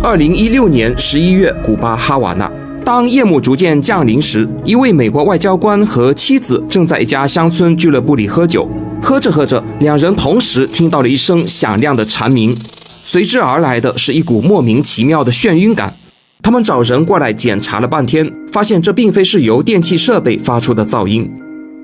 2016年11月，古巴哈瓦那。当夜幕逐渐降临时，一位美国外交官和妻子正在一家乡村俱乐部里喝酒。喝着喝着，两人同时听到了一声响亮的蝉鸣，随之而来的是一股莫名其妙的眩晕感。他们找人过来检查了半天，发现这并非是由电器设备发出的噪音。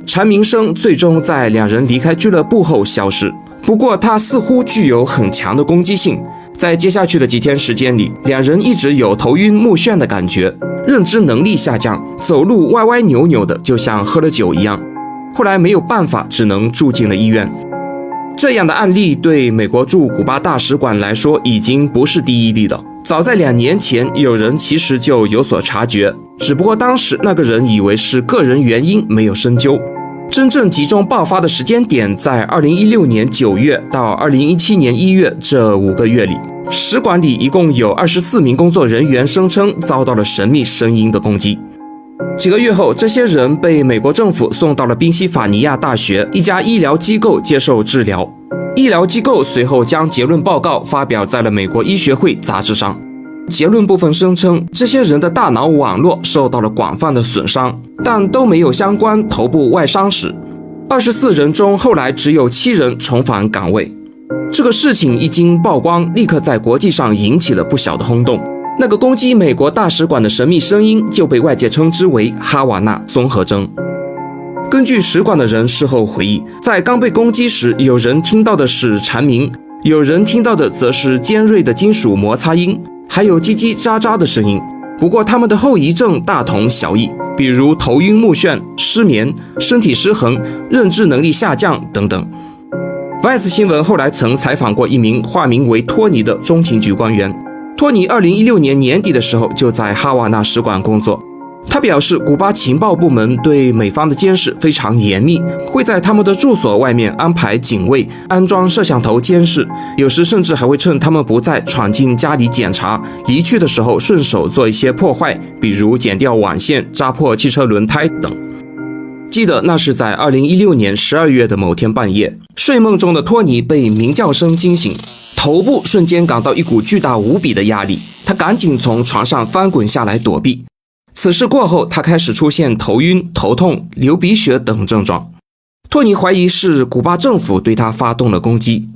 蝉鸣声最终在两人离开俱乐部后消失，不过它似乎具有很强的攻击性。在接下去的几天时间里，两人一直有头晕目眩的感觉，认知能力下降，走路歪歪扭扭的，就像喝了酒一样。后来没有办法，只能住进了医院。这样的案例对美国驻古巴大使馆来说已经不是第一例了。早在2年前，有人其实就有所察觉，只不过当时那个人以为是个人原因，没有深究。真正集中爆发的时间点在2016年9月到2017年1月这5个月里，使馆里一共有24名工作人员声称遭到了神秘声音的攻击。几个月后，这些人被美国政府送到了宾夕法尼亚大学一家医疗机构接受治疗。医疗机构随后将结论报告发表在了美国医学会杂志上。结论部分声称，这些人的大脑网络受到了广泛的损伤，但都没有相关头部外伤史。24人中，后来只有7人重返岗位。这个事情一经曝光，立刻在国际上引起了不小的轰动。那个攻击美国大使馆的神秘声音就被外界称之为哈瓦那综合征。根据使馆的人事后回忆，在刚被攻击时，有人听到的是蝉鸣，有人听到的则是尖锐的金属摩擦音，还有叽叽喳喳的声音。不过他们的后遗症大同小异，比如头晕目眩、失眠、身体失衡、认知能力下降等等。Vice 新闻后来曾采访过一名化名为托尼的中情局官员。托尼2016年年底的时候就在哈瓦那使馆工作。他表示，古巴情报部门对美方的监视非常严密，会在他们的住所外面安排警卫，安装摄像头监视，有时甚至还会趁他们不在闯进家里检查，离去的时候顺手做一些破坏，比如剪掉网线、扎破汽车轮胎等。记得那是在2016年12月的某天半夜，睡梦中的托尼被鸣叫声惊醒，头部瞬间感到一股巨大无比的压力，他赶紧从床上翻滚下来躲避。此事过后，他开始出现头晕、头痛、流鼻血等症状。托尼怀疑是古巴政府对他发动了攻击，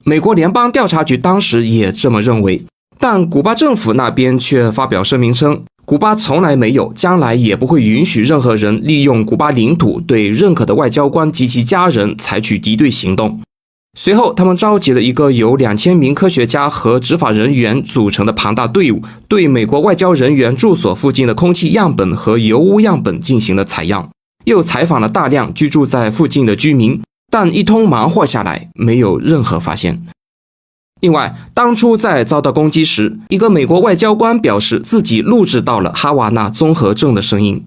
美国联邦调查局当时也这么认为，但古巴政府那边却发表声明称，古巴从来没有，将来也不会允许任何人利用古巴领土对认可的外交官及其家人采取敌对行动。随后，他们召集了一个由2000名科学家和执法人员组成的庞大队伍，对美国外交人员住所附近的空气样本和油污样本进行了采样，又采访了大量居住在附近的居民，但一通忙活下来，没有任何发现。另外，当初在遭到攻击时，一个美国外交官表示自己录制到了哈瓦那综合症的声音。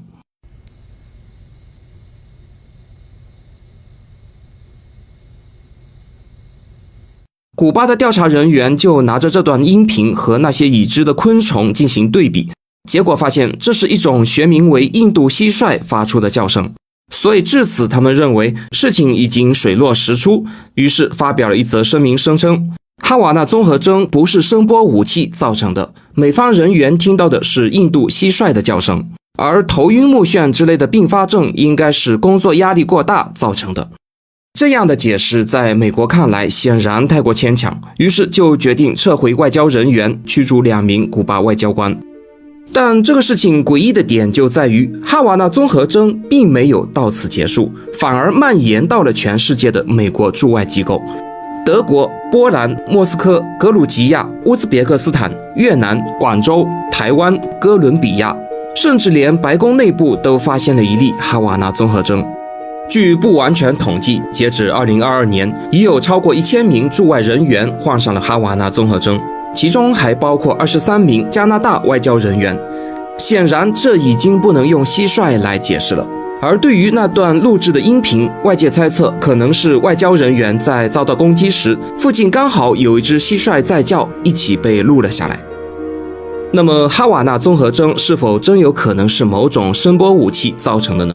古巴的调查人员就拿着这段音频和那些已知的昆虫进行对比，结果发现这是一种学名为印度蟋蟀发出的叫声。所以至此他们认为事情已经水落石出，于是发表了一则声明，声称哈瓦那综合征不是声波武器造成的，美方人员听到的是印度蟋蟀的叫声，而头晕目眩之类的并发症应该是工作压力过大造成的。这样的解释在美国看来显然太过牵强，于是就决定撤回外交人员，驱逐2名古巴外交官。但这个事情诡异的点就在于，哈瓦那综合征并没有到此结束，反而蔓延到了全世界的美国驻外机构。德国、波兰、莫斯科、格鲁吉亚、乌兹别克斯坦、越南、广州、台湾、哥伦比亚，甚至连白宫内部都发现了一例哈瓦那综合征。据不完全统计，截止2022年，已有超过1000名驻外人员患上了哈瓦那综合征，其中还包括23名加拿大外交人员。显然，这已经不能用蟋蟀来解释了。而对于那段录制的音频，外界猜测可能是外交人员在遭到攻击时，附近刚好有一只蟋蟀在叫，一起被录了下来。那么，哈瓦那综合征是否真有可能是某种声波武器造成的呢？